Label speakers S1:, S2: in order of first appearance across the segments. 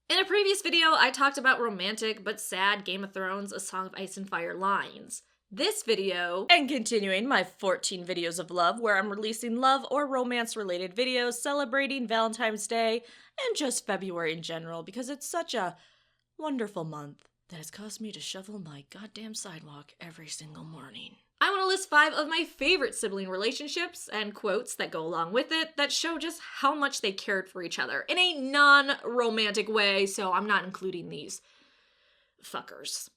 S1: In a previous video, I talked about romantic but sad Game of Thrones A Song of Ice and Fire lines. This video, and continuing my 14 videos of love where I'm releasing love or romance related videos celebrating Valentine's Day and just February in general because it's such a wonderful month that has caused me to shovel my goddamn sidewalk every single morning. I want to list 5 of my favorite sibling relationships and quotes that go along with it that show just how much they cared for each other in a non-romantic way, so I'm not including these fuckers.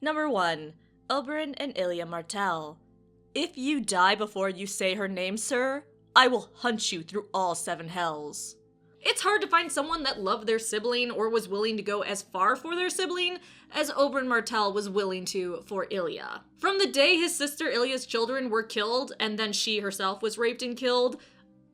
S1: Number 1. Oberyn and Ilya Martell. If you die before you say her name, sir, I will hunt you through all 7 hells. It's hard to find someone that loved their sibling or was willing to go as far for their sibling as Oberyn Martell was willing to for Ilya. From the day his sister Ilya's children were killed and then she herself was raped and killed,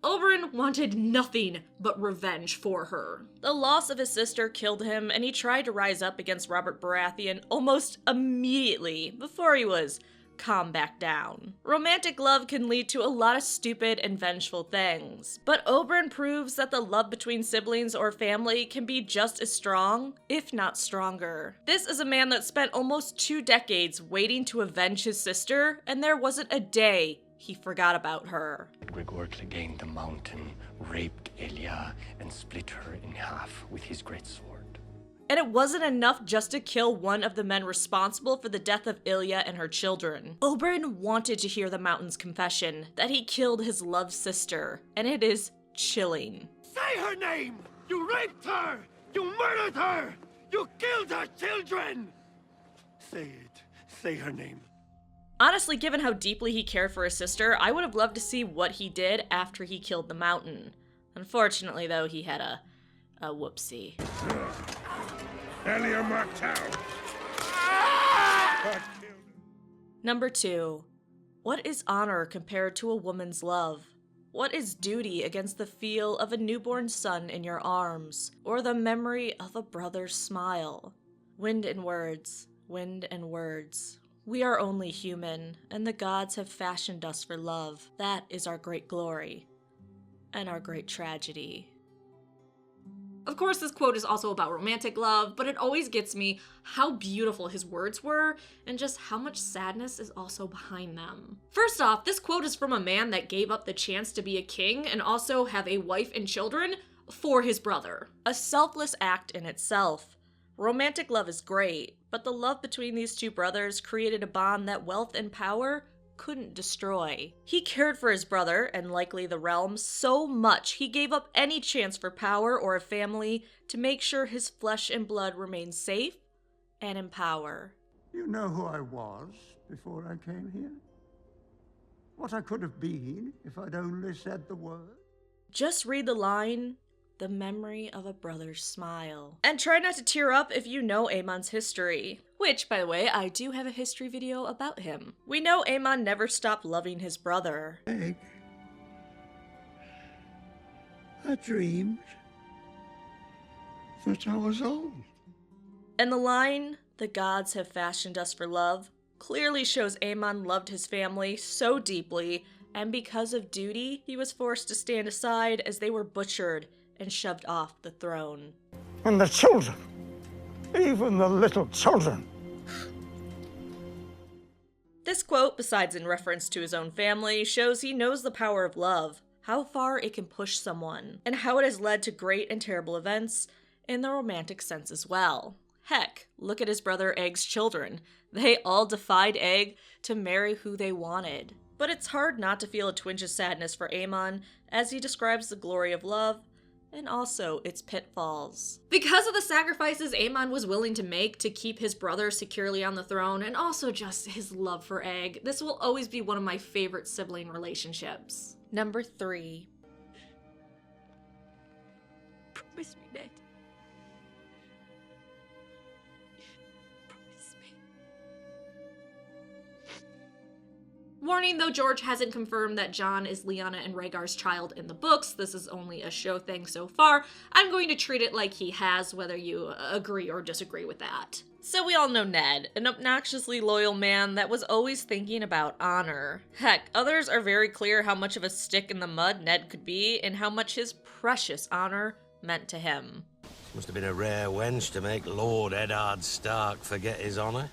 S1: Oberyn wanted nothing but revenge for her. The loss of his sister killed him, and he tried to rise up against Robert Baratheon almost immediately before he was calm back down. Romantic love can lead to a lot of stupid and vengeful things, but Oberyn proves that the love between siblings or family can be just as strong, if not stronger. This is a man that spent almost 2 decades waiting to avenge his sister, and there wasn't a day he forgot about her.
S2: Gregor gained the mountain, raped Ilya, and split her in half with his great sword.
S1: And it wasn't enough just to kill one of the men responsible for the death of Ilya and her children. Oberyn wanted to hear the Mountain's confession that he killed his loved sister, and it is chilling.
S3: Say her name! You raped her! You murdered her! You killed her children! Say it. Say her name.
S1: Honestly, given how deeply he cared for his sister, I would have loved to see what he did after he killed the Mountain. Unfortunately, though, he had a whoopsie.
S3: Elia Martell!
S1: Number 2. What is honor compared to a woman's love? What is duty against the feel of a newborn son in your arms, or the memory of a brother's smile? Wind and words, wind and words. We are only human, and the gods have fashioned us for love. That is our great glory, and our great tragedy. Of course, this quote is also about romantic love, but it always gets me how beautiful his words were and just how much sadness is also behind them. First off, this quote is from a man that gave up the chance to be a king and also have a wife and children for his brother. A selfless act in itself. Romantic love is great, but the love between these two brothers created a bond that wealth and power couldn't destroy. He cared for his brother, and likely the realm, so much he gave up any chance for power or a family to make sure his flesh and blood remained safe and in power.
S4: You know who I was before I came here? What I could have been if I'd only said the word?
S1: Just read the line, the memory of a brother's smile. And try not to tear up if you know AEMON's history. Which, by the way, I do have a history video about him. We know AEMON never stopped loving his brother.
S4: Egg. I dreamed that I was old.
S1: And the line, the gods have fashioned us for love, clearly shows AEMON loved his family so deeply, and because of duty, he was forced to stand aside as they were butchered and shoved off the throne.
S4: And the children, even the little children.
S1: This quote, besides in reference to his own family, shows he knows the power of love, how far it can push someone, and how it has led to great and terrible events in the romantic sense as well. Heck, look at his brother Egg's children. They all defied Egg to marry who they wanted. But it's hard not to feel a twinge of sadness for AEMON as he describes the glory of love and also its pitfalls. Because of the sacrifices AEMON was willing to make to keep his brother securely on the throne, and also just his love for Egg, this will always be one of my favorite sibling relationships. Number 3.
S5: Promise me, Ned. Promise me.
S6: Warning, though George hasn't confirmed that John is Lyanna and Rhaegar's child in the books, this is only a show thing so far, I'm going to treat it like he has, whether you agree or disagree with that.
S1: So we all know Ned, an obnoxiously loyal man that was always thinking about honor. Heck, others are very clear how much of a stick in the mud Ned could be and how much his precious honor meant to him.
S7: Must have been a rare wench to make Lord Eddard Stark forget his honor.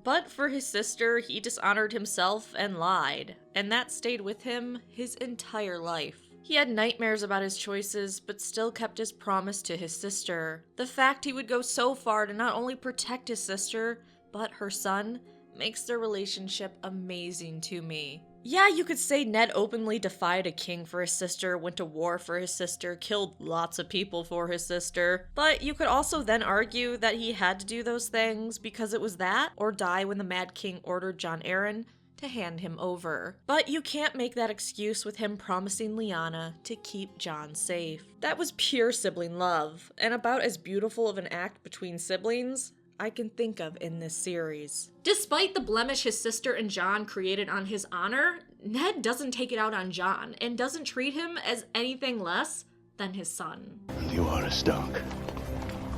S1: But for his sister, he dishonored himself and lied, and that stayed with him his entire life. He had nightmares about his choices, but still kept his promise to his sister. The fact he would go so far to not only protect his sister, but her son, makes their relationship amazing to me. Yeah, you could say Ned openly defied a king for his sister, went to war for his sister, killed lots of people for his sister, but you could also then argue that he had to do those things because it was that, or die when the Mad King ordered Jon Arryn to hand him over. But you can't make that excuse with him promising Lyanna to keep Jon safe. That was pure sibling love, and about as beautiful of an act between siblings I can think of in this series.
S6: Despite the blemish his sister and Jon created on his honor, Ned doesn't take it out on Jon and doesn't treat him as anything less than his son.
S8: And you are a Stark.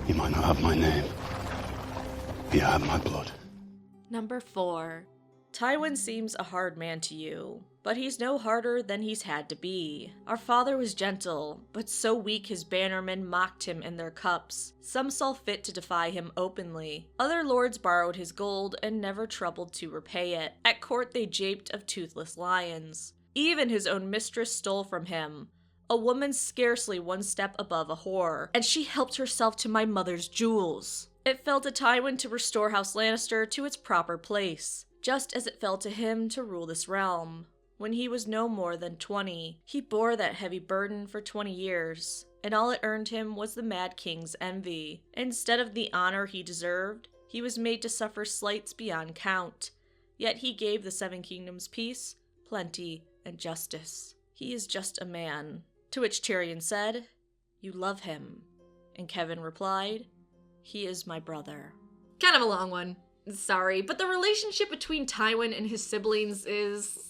S8: You might not have my name, but you have my blood.
S1: Number 4. Tywin seems a hard man to you, but he's no harder than he's had to be. Our father was gentle, but so weak his bannermen mocked him in their cups. Some saw fit to defy him openly. Other lords borrowed his gold and never troubled to repay it. At court they japed of toothless lions. Even his own mistress stole from him. A woman scarcely one step above a whore, and she helped herself to my mother's jewels. It fell to Tywin to restore House Lannister to its proper place, just as it fell to him to rule this realm. When he was no more than 20, he bore that heavy burden for 20 years, and all it earned him was the Mad King's envy. Instead of the honor he deserved, he was made to suffer slights beyond count. Yet he gave the Seven Kingdoms peace, plenty, and justice. He is just a man. To which Tyrion said, "You love him." And Kevin replied, "He is my brother."
S6: Kind of a long one. Sorry, but the relationship between Tywin and his siblings is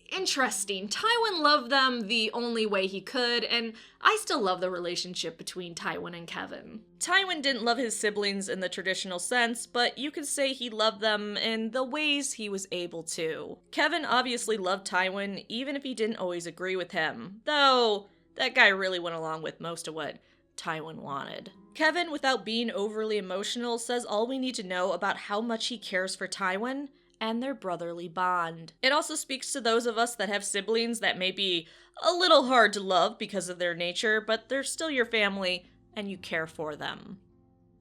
S6: interesting. Tywin loved them the only way he could, and I still love the relationship between Tywin and Kevin.
S1: Tywin didn't love his siblings in the traditional sense, but you could say he loved them in the ways he was able to. Kevin obviously loved Tywin, even if he didn't always agree with him, though that guy really went along with most of what Tywin wanted. Kevin, without being overly emotional, says all we need to know about how much he cares for Tywin and their brotherly bond. It also speaks to those of us that have siblings that may be a little hard to love because of their nature, but they're still your family and you care for them.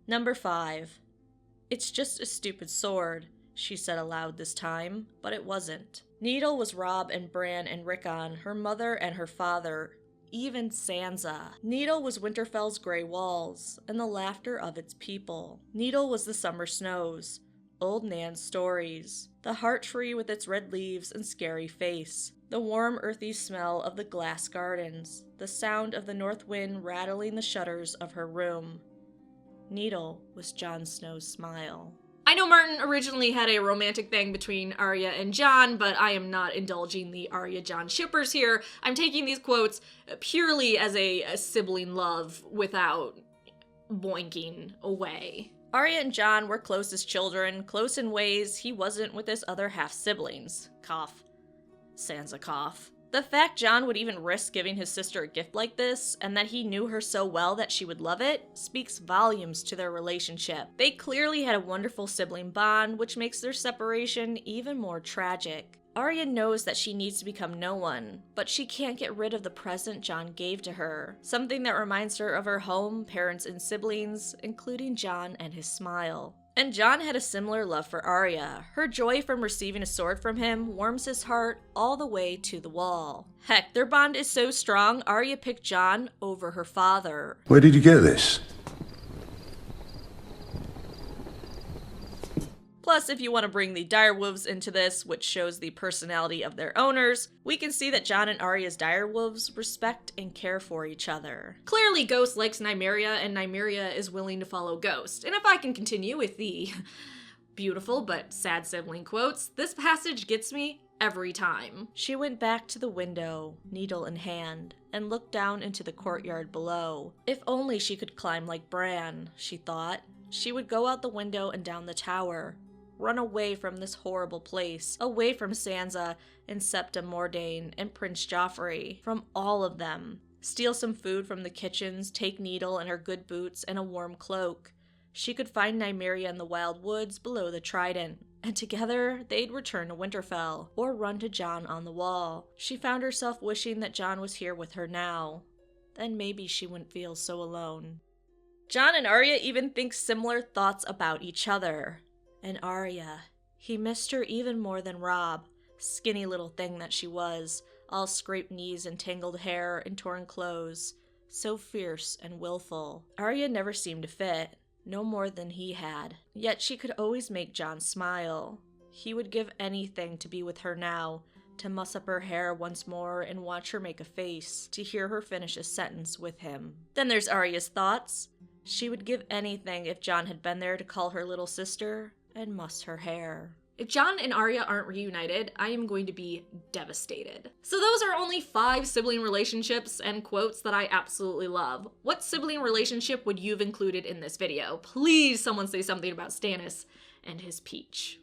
S1: Number 5. "It's just a stupid sword," she said aloud this time, but it wasn't. Needle was Robb and Bran and Rickon, her mother and her father, even Sansa. Needle was Winterfell's gray walls, and the laughter of its people. Needle was the summer snows, Old Nan's stories, the heart tree with its red leaves and scary face, the warm earthy smell of the glass gardens, the sound of the north wind rattling the shutters of her room. Needle was Jon Snow's smile.
S6: I know Martin originally had a romantic thing between Arya and Jon, but I am not indulging the Arya-Jon shippers here. I'm taking these quotes purely as a sibling love without boinking away.
S1: Arya and Jon were close as children, close in ways he wasn't with his other half-siblings. Cough. Sansa cough. The fact Jon would even risk giving his sister a gift like this, and that he knew her so well that she would love it, speaks volumes to their relationship. They clearly had a wonderful sibling bond, which makes their separation even more tragic. Arya knows that she needs to become no one, but she can't get rid of the present Jon gave to her, something that reminds her of her home, parents, and siblings, including Jon and his smile. And Jon had a similar love for Arya. Her joy from receiving a sword from him warms his heart all the way to the wall. Heck, their bond is so strong, Arya picked Jon over her father.
S8: Where did you get this?
S1: Plus, if you want to bring the direwolves into this, which shows the personality of their owners, we can see that Jon and Arya's direwolves respect and care for each other.
S6: Clearly, Ghost likes Nymeria, and Nymeria is willing to follow Ghost. And if I can continue with the beautiful but sad sibling quotes, this passage gets me every time.
S1: She went back to the window, needle in hand, and looked down into the courtyard below. If only she could climb like Bran, she thought. She would go out the window and down the tower, run away from this horrible place, away from Sansa and Septa Mordane and Prince Joffrey, from all of them. Steal some food from the kitchens, take Needle and her good boots and a warm cloak. She could find Nymeria in the wild woods below the Trident, and together they'd return to Winterfell, or run to Jon on the Wall. She found herself wishing that Jon was here with her now. Then maybe she wouldn't feel so alone. Jon and Arya even think similar thoughts about each other. And Arya, he missed her even more than Robb, skinny little thing that she was, all scraped knees and tangled hair and torn clothes, so fierce and willful. Arya never seemed to fit, no more than he had. Yet she could always make Jon smile. He would give anything to be with her now, to muss up her hair once more and watch her make a face, to hear her finish a sentence with him. Then there's Arya's thoughts. She would give anything if Jon had been there to call her little sister and muss her hair.
S6: If Jon and Arya aren't reunited, I am going to be devastated. So those are only 5 sibling relationships and quotes that I absolutely love. What sibling relationship would you have included in this video? Please someone say something about Stannis and his peach.